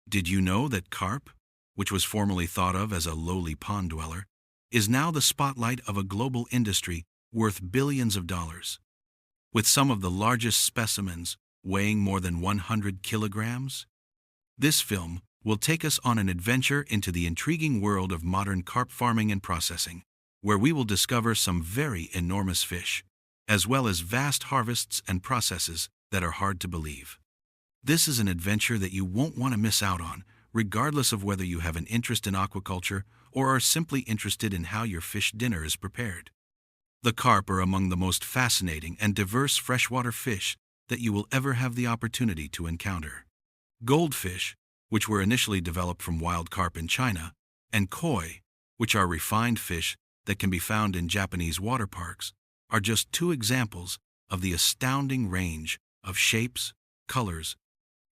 Did you know that carp, which was formerly thought of as a lowly pond dweller, is now the spotlight of a global industry worth billions of dollars? With some of the largest specimens weighing more than 100 kilograms? This film will take us on an adventure into the intriguing world of modern carp farming and processing, where we will discover some very enormous fish, as well as vast harvests and processes that are hard to believe. This is an adventure that you won't want to miss out on, regardless of whether you have an interest in aquaculture or are simply interested in how your fish dinner is prepared. The carp are among the most fascinating and diverse freshwater fish that you will ever have the opportunity to encounter. Goldfish, which were initially developed from wild carp in China, and koi, which are refined fish that can be found in Japanese water parks, are just two examples of the astounding range of shapes, colors,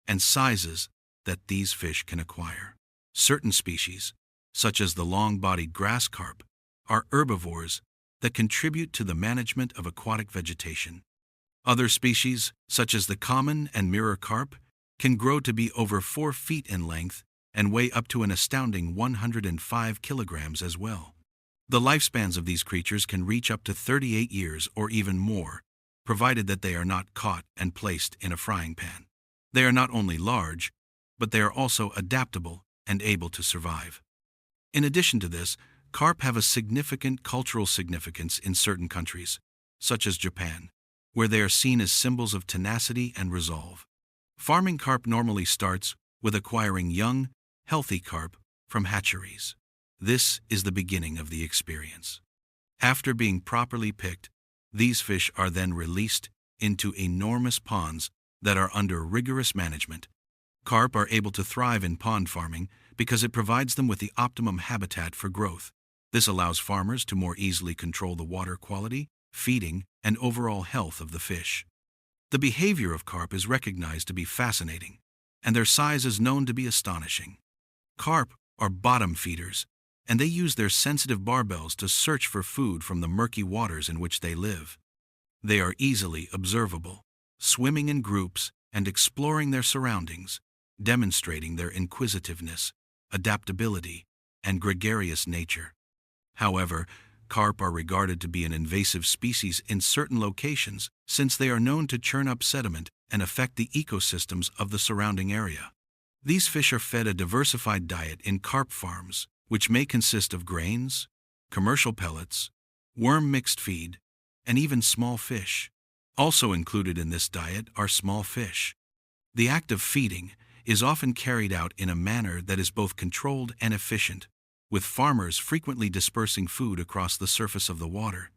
and sizes that these fish can acquire. Certain species, such as the long-bodied grass carp, are herbivores that contribute to the management of aquatic vegetation. Other species, such as the common and mirror carp, can grow to be over 4 feet in length and weigh up to an astounding 105 kilograms as well. The lifespans of these creatures can reach up to 38 years or even more, provided that they are not caught and placed in a frying pan. They are not only large, but they are also adaptable and able to survive. In addition to this, carp have a significant cultural significance in certain countries, such as Japan, where they are seen as symbols of tenacity and resolve. Farming carp normally starts with acquiring young, healthy carp from hatcheries. This is the beginning of the experience. After being properly picked, these fish are then released into enormous ponds that are under rigorous management. Carp are able to thrive in pond farming because it provides them with the optimum habitat for growth. This allows farmers to more easily control the water quality, feeding, and overall health of the fish. The behavior of carp is recognized to be fascinating, and their size is known to be astonishing. Carp are bottom feeders, and they use their sensitive barbels to search for food from the murky waters in which they live. They are easily observable, swimming in groups and exploring their surroundings, demonstrating their inquisitiveness, adaptability, and gregarious nature. However, carp are regarded to be an invasive species in certain locations since they are known to churn up sediment and affect the ecosystems of the surrounding area. These fish are fed a diversified diet in carp farms, which may consist of grains, commercial pellets, worm-mixed feed, and even small fish. Also included in this diet are small fish. The act of feeding is often carried out in a manner that is both controlled and efficient, with farmers frequently dispersing food across the surface of the water.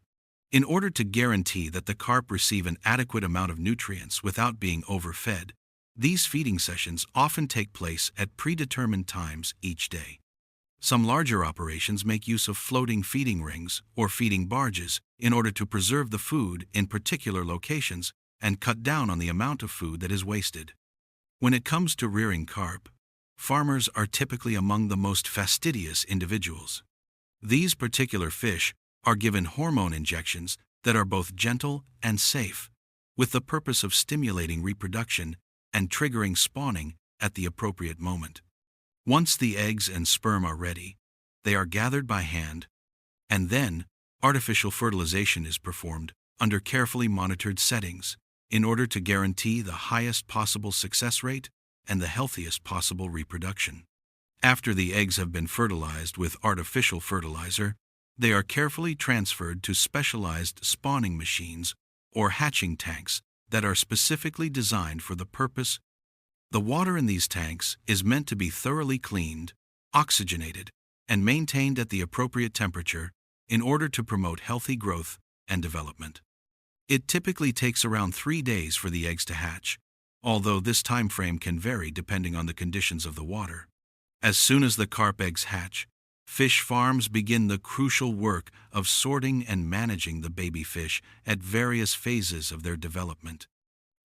In order to guarantee that the carp receive an adequate amount of nutrients without being overfed, these feeding sessions often take place at predetermined times each day. Some larger operations make use of floating feeding rings or feeding barges in order to preserve the food in particular locations and cut down on the amount of food that is wasted. When it comes to rearing carp, farmers are typically among the most fastidious individuals. These particular fish are given hormone injections that are both gentle and safe, with the purpose of stimulating reproduction and triggering spawning at the appropriate moment. Once the eggs and sperm are ready, they are gathered by hand, and then artificial fertilization is performed under carefully monitored settings in order to guarantee the highest possible success rate and the healthiest possible reproduction. After the eggs have been fertilized with artificial fertilizer, they are carefully transferred to specialized spawning machines or hatching tanks that are specifically designed for the purpose. The water in these tanks is meant to be thoroughly cleaned, oxygenated, and maintained at the appropriate temperature in order to promote healthy growth and development. It typically takes around 3 days for the eggs to hatch, although this time frame can vary depending on the conditions of the water. As soon as the carp eggs hatch, fish farms begin the crucial work of sorting and managing the baby fish at various phases of their development.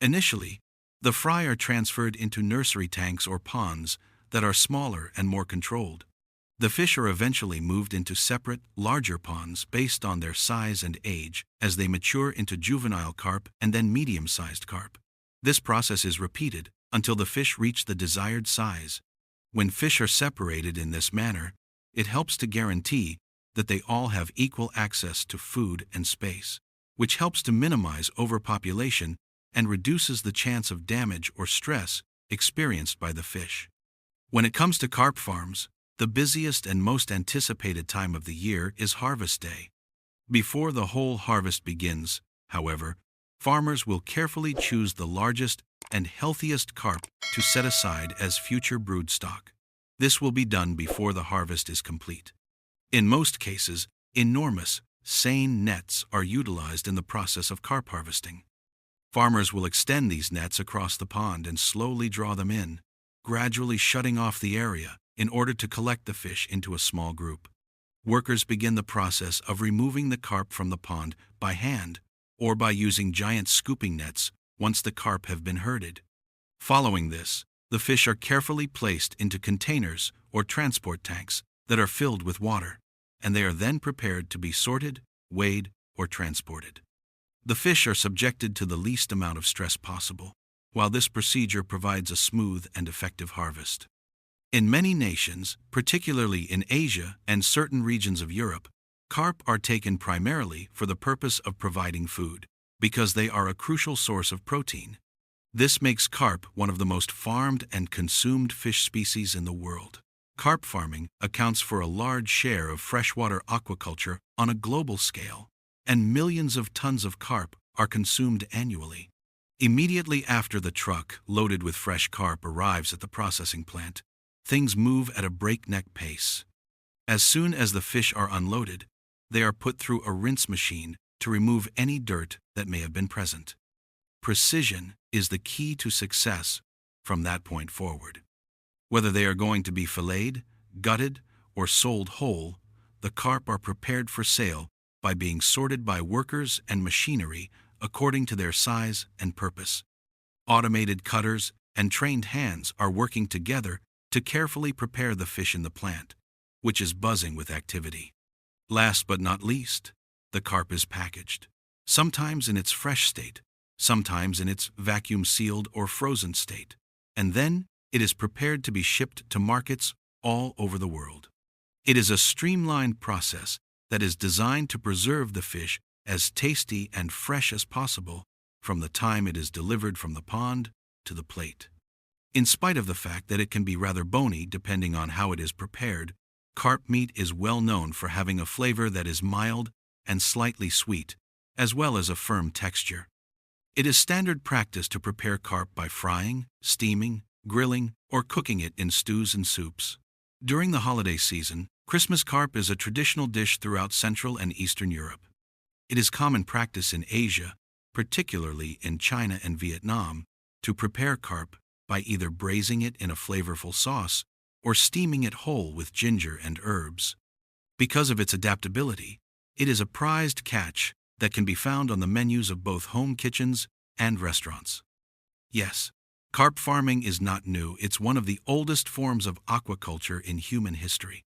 Initially, the fry are transferred into nursery tanks or ponds that are smaller and more controlled. The fish are eventually moved into separate, larger ponds based on their size and age as they mature into juvenile carp and then medium-sized carp. This process is repeated until the fish reach the desired size. When fish are separated in this manner, it helps to guarantee that they all have equal access to food and space, which helps to minimize overpopulation and reduces the chance of damage or stress experienced by the fish. When it comes to carp farms, the busiest and most anticipated time of the year is harvest day. Before the whole harvest begins, however, farmers will carefully choose the largest and healthiest carp to set aside as future brood stock. This will be done before the harvest is complete. In most cases, enormous, seine nets are utilized in the process of carp harvesting. Farmers will extend these nets across the pond and slowly draw them in, gradually shutting off the area in order to collect the fish into a small group. Workers begin the process of removing the carp from the pond by hand or by using giant scooping nets once the carp have been herded. Following this, the fish are carefully placed into containers or transport tanks that are filled with water, and they are then prepared to be sorted, weighed, or transported. The fish are subjected to the least amount of stress possible, while this procedure provides a smooth and effective harvest. In many nations, particularly in Asia and certain regions of Europe, carp are taken primarily for the purpose of providing food, because they are a crucial source of protein. This makes carp one of the most farmed and consumed fish species in the world. Carp farming accounts for a large share of freshwater aquaculture on a global scale, and millions of tons of carp are consumed annually. Immediately after the truck loaded with fresh carp arrives at the processing plant, things move at a breakneck pace. As soon as the fish are unloaded, they are put through a rinse machine to remove any dirt that may have been present. Precision is the key to success from that point forward. Whether they are going to be filleted, gutted, or sold whole, the carp are prepared for sale by being sorted by workers and machinery according to their size and purpose. Automated cutters and trained hands are working together to carefully prepare the fish in the plant, which is buzzing with activity. Last but not least, the carp is packaged, sometimes in its fresh state, sometimes in its vacuum-sealed or frozen state, and then it is prepared to be shipped to markets all over the world. It is a streamlined process that is designed to preserve the fish as tasty and fresh as possible from the time it is delivered from the pond to the plate. In spite of the fact that it can be rather bony depending on how it is prepared, carp meat is well known for having a flavor that is mild and slightly sweet, as well as a firm texture. It is standard practice to prepare carp by frying, steaming, grilling, or cooking it in stews and soups. During the holiday season, Christmas carp is a traditional dish throughout Central and Eastern Europe. It is common practice in Asia, particularly in China and Vietnam, to prepare carp by either braising it in a flavorful sauce or steaming it whole with ginger and herbs. Because of its adaptability, it is a prized catch that can be found on the menus of both home kitchens and restaurants. Yes, carp farming is not new. It's one of the oldest forms of aquaculture in human history.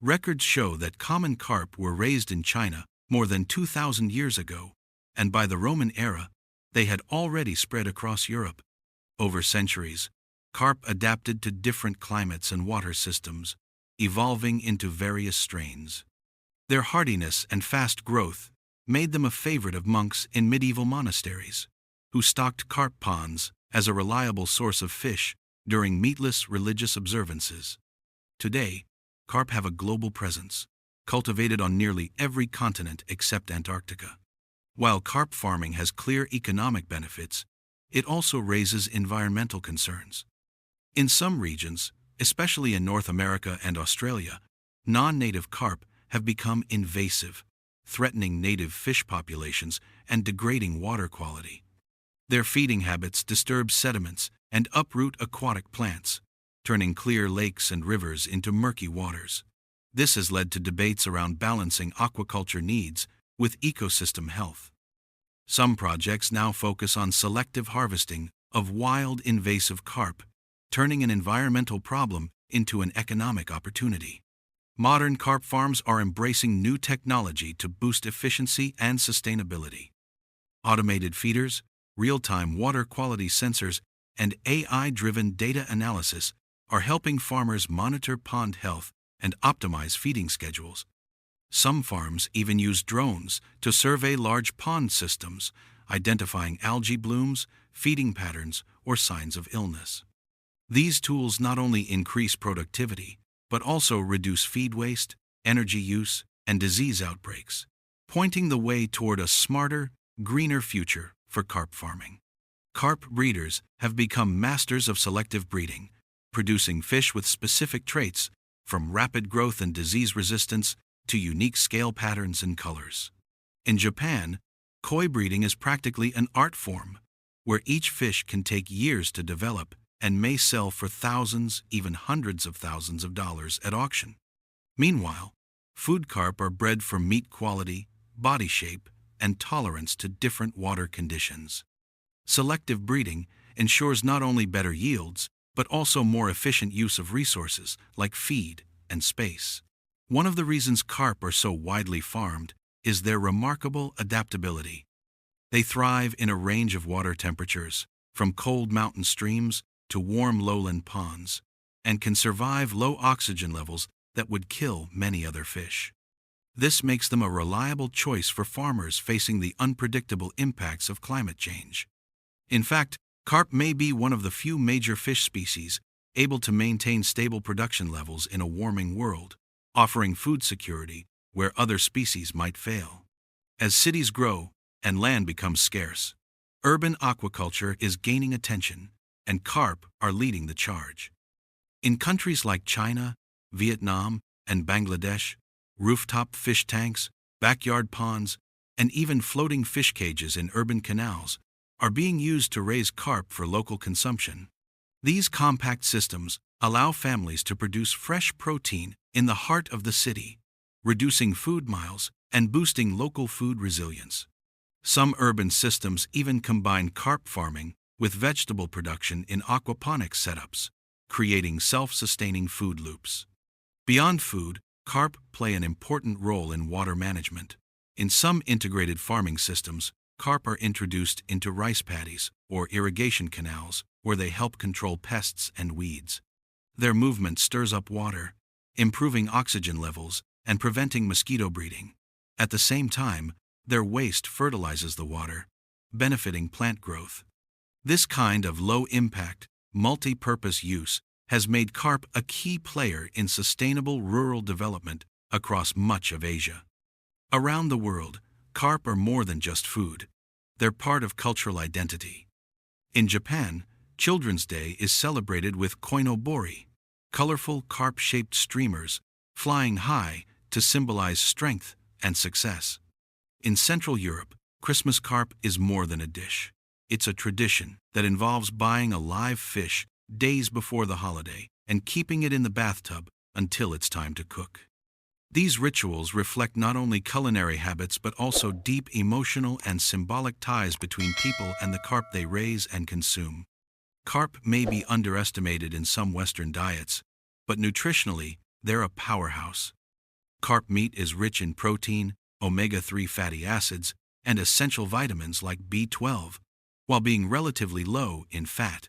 Records show that common carp were raised in China more than 2,000 years ago, and by the Roman era, they had already spread across Europe. Over centuries, carp adapted to different climates and water systems, evolving into various strains. Their hardiness and fast growth made them a favorite of monks in medieval monasteries, who stocked carp ponds as a reliable source of fish during meatless religious observances. Today, carp have a global presence, cultivated on nearly every continent except Antarctica. While carp farming has clear economic benefits, it also raises environmental concerns. In some regions, especially in North America and Australia, non-native carp have become invasive, threatening native fish populations and degrading water quality. Their feeding habits disturb sediments and uproot aquatic plants, turning clear lakes and rivers into murky waters. This has led to debates around balancing aquaculture needs with ecosystem health. Some projects now focus on selective harvesting of wild invasive carp, turning an environmental problem into an economic opportunity. Modern carp farms are embracing new technology to boost efficiency and sustainability. Automated feeders, real-time water quality sensors, and AI-driven data analysis are helping farmers monitor pond health and optimize feeding schedules. Some farms even use drones to survey large pond systems, identifying algae blooms, feeding patterns, or signs of illness. These tools not only increase productivity, but also reduce feed waste, energy use, and disease outbreaks, pointing the way toward a smarter, greener future for carp farming. Carp breeders have become masters of selective breeding, producing fish with specific traits, from rapid growth and disease resistance to unique scale patterns and colors. In Japan, koi breeding is practically an art form, where each fish can take years to develop and may sell for thousands, even hundreds of thousands of dollars at auction. Meanwhile, food carp are bred for meat quality, body shape, and tolerance to different water conditions. Selective breeding ensures not only better yields, but also more efficient use of resources like feed and space. One of the reasons carp are so widely farmed is their remarkable adaptability. They thrive in a range of water temperatures, from cold mountain streams to warm lowland ponds, and can survive low oxygen levels that would kill many other fish. This makes them a reliable choice for farmers facing the unpredictable impacts of climate change. In fact, carp may be one of the few major fish species able to maintain stable production levels in a warming world, offering food security where other species might fail. As cities grow and land becomes scarce, urban aquaculture is gaining attention, and carp are leading the charge. In countries like China, Vietnam, and Bangladesh, rooftop fish tanks, backyard ponds, and even floating fish cages in urban canals are being used to raise carp for local consumption. These compact systems allow families to produce fresh protein in the heart of the city, reducing food miles and boosting local food resilience. Some urban systems even combine carp farming with vegetable production in aquaponics setups, creating self-sustaining food loops. Beyond food, carp play an important role in water management. In some integrated farming systems, carp are introduced into rice paddies or irrigation canals where they help control pests and weeds. Their movement stirs up water, improving oxygen levels and preventing mosquito breeding. At the same time, their waste fertilizes the water, benefiting plant growth. This kind of low-impact, multi-purpose use has made carp a key player in sustainable rural development across much of Asia. Around the world, carp are more than just food. They're part of cultural identity. In Japan, Children's Day is celebrated with koinobori, colorful carp-shaped streamers flying high to symbolize strength and success. In Central Europe, Christmas carp is more than a dish. It's a tradition that involves buying a live fish days before the holiday and keeping it in the bathtub until it's time to cook. These rituals reflect not only culinary habits but also deep emotional and symbolic ties between people and the carp they raise and consume. Carp may be underestimated in some Western diets, but nutritionally, they're a powerhouse. Carp meat is rich in protein, omega-3 fatty acids, and essential vitamins like B12, while being relatively low in fat.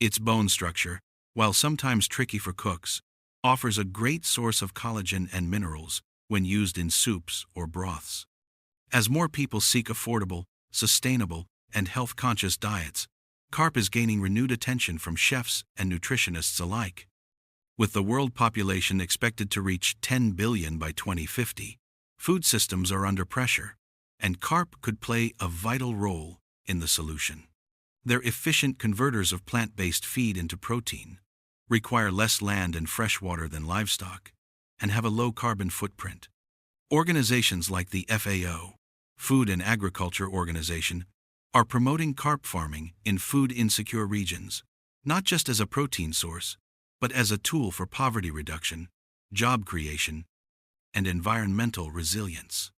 Its bone structure, while sometimes tricky for cooks, offers a great source of collagen and minerals when used in soups or broths. As more people seek affordable, sustainable, and health-conscious diets, carp is gaining renewed attention from chefs and nutritionists alike. With the world population expected to reach 10 billion by 2050, food systems are under pressure, and carp could play a vital role in the solution. They're efficient converters of plant-based feed into protein, require less land and fresh water than livestock, and have a low carbon footprint. Organizations like the FAO, Food and Agriculture Organization, are promoting carp farming in food-insecure regions, not just as a protein source, but as a tool for poverty reduction, job creation, and environmental resilience.